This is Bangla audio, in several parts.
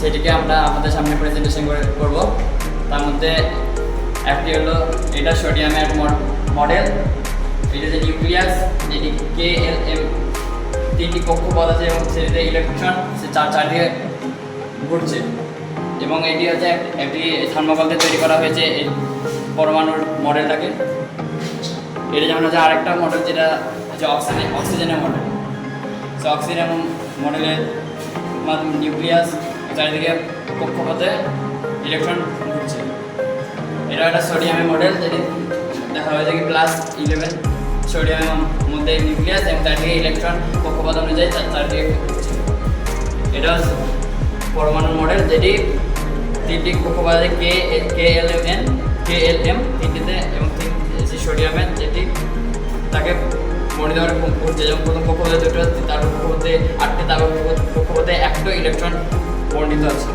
সেটিকে আমরা আমাদের সামনে প্রেজেন্টেশন করব। তার মধ্যে একটি হলো এটা সোডিয়ামের মডেল, এটা যে নিউক্লিয়াস, যেটি KLM, 3টি কক্ষপথ আছে এবং সেটিতে ইলেকট্রন চারদিকে ঘুরছে, এবং এটি হচ্ছে একটি থার্মোকল দিয়ে তৈরি করা হয়েছে এই পরমাণুর মডেলটাকে। এটা যেমন হচ্ছে আরেকটা মডেল যেটা হচ্ছে অক্সিজেনের মডেল। সো অক্সিজেন মডেলের মাধ্যমে নিউক্লিয়াস চারিদিকে কক্ষপথে ইলেকট্রন ঘুরছে। এটা একটা সোডিয়ামের মডেল, যেটি দেখা হয়েছে কি +11 সোডিয়ামের মধ্যে নিউক্লিয়াস এবং চারদিকে ইলেকট্রন কক্ষপথ অনুযায়ী চারদিকে ঘুরছে। এটা পরমাণুর মডেল, যেটি 3টি কক্ষপথ আছে KLM 3টিতে, এবং সোডিয়ামের যেটি তাকে বর্ণিত ঘুরছে। যেমন প্রথম কক্ষপথে 2টো, তারপর কক্ষপথে 8টি, তারপর কক্ষপথে 1টো ইলেকট্রন বর্ণিত আছে।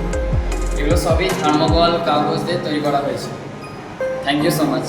এগুলো সবই থার্মোকল কাগজ দিয়ে তৈরি করা হয়েছে। Thank you so much.